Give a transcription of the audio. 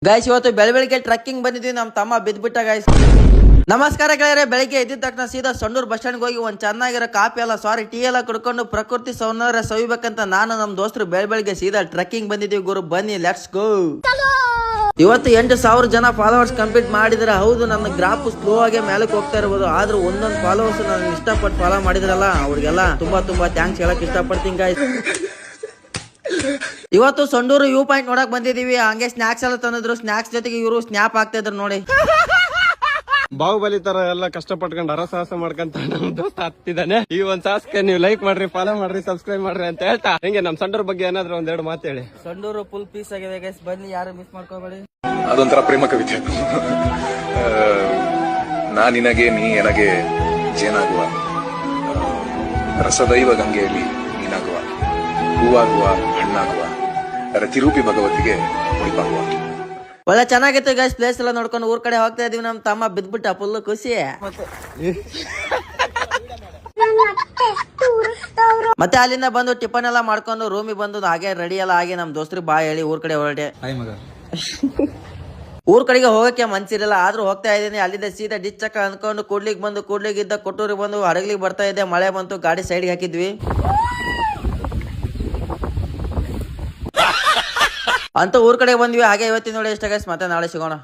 Guys ಇವತ್ತು ಬೆಳಗ್ಗೆ trekking ಬಂದಿದ್ವಿ. ನಮ್ ತಮ್ಮ ಬಿದ್ಬಿಟ್ಟ ಗೈಸ್. ನಮಸ್ಕಾರ ಗೆಳೆಯರೆ. ಬೆಳಿಗ್ಗೆ ಎದ್ದಿದ ತಕ್ಷಣ ಸೀದಾ ಸಂಡೂರ್ ಬಸ್ ಸ್ಟ್ಯಾಂಡ್ ಹೋಗಿ ಒಂದ್ ಚೆನ್ನಾಗಿರೋ ಕಾಫಿ ಎಲ್ಲ ಟೀ ಎಲ್ಲ ಕುಡ್ಕೊಂಡು ಪ್ರಕೃತಿ ಸೌಂದರ್ಯ ಸವಿಬೇಕಂತ ನಾನು ನಮ್ ದೋಸ್ತರು ಬೆಳಗ್ಗೆ ಸೀದಾ ಟ್ರಕ್ಕಿಂಗ್ ಬಂದಿದೀವಿ. ಗುರು ಬನ್ನಿ, ಲೆಟ್ಸ್ ಗೋ. ಇವತ್ತು 8,000 ಜನ ಫಾಲೋವರ್ಸ್ ಕಂಪ್ಲೀಟ್ ಮಾಡಿದ್ರೆ. ಹೌದು, ನನ್ನ ಗ್ರಾಫ್ ಸ್ಲೋ ಆಗಿ ಮೇಲಕ್ಕೆ ಹೋಗ್ತಾ ಇರಬಹುದು, ಆದ್ರೂ ಒಂದೊಂದು ಫಾಲೋವರ್ಸ್ ನಾನು ಇಷ್ಟಪಟ್ಟು ಫಾಲೋ ಮಾಡಿದ್ರಲ್ಲ, ಅವ್ರಿಗೆಲ್ಲ ತುಂಬಾ ಥ್ಯಾಂಕ್ಸ್ ಹೇಳಕ್ ಇಷ್ಟಪಡ್ತೀನಿ ಗೈಸ್. ಇವತ್ತು ಸಂಡೂರು ವ್ಯೂ ಪಾಯಿಂಟ್ ನೋಡಕ್ ಬಂದಿದೀವಿ. ಹಂಗೆ ಸ್ನಾಕ್ಸ್ ಎಲ್ಲ ತಂದಿದ್ರು. ಸ್ನಾಕ್ಸ್ ಜೊತೆಗೆ ಇವರು ಸ್ನ್ಯಾಪ್ ಆಗ್ತಾ ಇದ್ರು ನೋಡಿ. ಬಾಹುಬಲಿ ತರ ಎಲ್ಲ ಕಷ್ಟಪಟ್ಕೊಂಡು ಅರಸಾಹಸ ಮಾಡ್ಕೊಂತ ನಮ್ ದೋಸ್ತ ಹತ್ತಿದ್ದಾನೆ. ಈ ಒಂದ್ ಸಾಹಸಕ್ಕೆ ನೀವು ಲೈಕ್ ಮಾಡ್ರಿ, ಫಾಲೋ ಮಾಡ್ರಿ, ಸಬ್ಸ್ಕ್ರೈಬ್ ಮಾಡ್ರಿ ಅಂತ ಹೇಳ್ತಾ ಹಿಂಗೆ ನಮ್ ಸಂಡೂರ್ ಬಗ್ಗೆ ಏನಾದ್ರು ಒಂದೆರಡು ಮಾತು ಹೇಳಿ. ಸಂಡೂರು ಫುಲ್ ಪೀಸ್ ಆಗಿದೆ ಗೈಸ್, ಬನ್ನಿ, ಯಾರು ಮಿಸ್ ಮಾಡ್ಕೋಬೇಡಿ. ಅದೊಂಥರ ಪ್ರೇಮ ಕವಿತೆ. ನಾ ನಿನಗೆ, ನೀ ಎನಗೆ ಜೇನಾಗುವ, ರಸದೈವ ಗಂಗೆಯಲ್ಲಿ ನೀನಾಗುವ, ಹೂವಾಗುವ, ಹಣ್ಣಾಗುವ, ರತಿರೂಪಿ ಭಗವತಿಗೆ ಮುಡಿಪಾಗುವ. ಒಳ್ಳೆ ಚೆನ್ನಾಗಿತ್ತು ಗೈಸ್. ಪ್ಲೇಸ್ ಎಲ್ಲ ನೋಡ್ಕೊಂಡು ಊರ್ ಕಡೆ ಹೋಗ್ತಾ ಇದೀವಿ. ನಮ್ ತಮ್ಮ ಬಿದ್ಬಿಟ್ಟ, ಫುಲ್ ಖುಷಿ. ಮತ್ತೆ ಅಲ್ಲಿಂದ ಬಂದು ಟಿಫನ್ ಎಲ್ಲ ಮಾಡ್ಕೊಂಡು ರೂಮಿಗೆ ಬಂದು ಹಾಗೆ ರೆಡಿ ಎಲ್ಲ ಆಗಿ ನಮ್ ದೋಸ್ತ್ರಿಗೆ ಬಾ ಹೇಳಿ ಊರ್ ಕಡೆ ಹೊರಟೆ. ಊರ್ ಕಡೆಗೆ ಹೋಗಕ್ಕೆ ಮನ್ಸಿರಲ್ಲ, ಆದ್ರೂ ಹೋಗ್ತಾ ಇದೀನಿ. ಅಲ್ಲಿಂದ ಸೀದಾ ಡಿಚ್ಚಕ್ಕ ಅನ್ಕೊಂಡು ಕೂಡ್ಲಿಗ್ ಇದ್ದ ಕೊಟ್ಟೂರಿಗೆ ಬಂದು ಹಡಗ್ಲಿಗೆ ಬರ್ತಾ ಇದ್ದೆ. ಮಳೆ ಬಂತು, ಗಾಡಿ ಸೈಡ್ಗೆ ಹಾಕಿದ್ವಿ. ಅಂತ ಊರ್ ಕಡೆ ಬಂದ್ವಿ. ಹಾಗೆ ಇವತ್ತಿನ ನೋಡಿ ಇಷ್ಟ ಗೈಸ್, ಮತ್ತೆ ನಾಳೆ ಸಿಗೋಣ.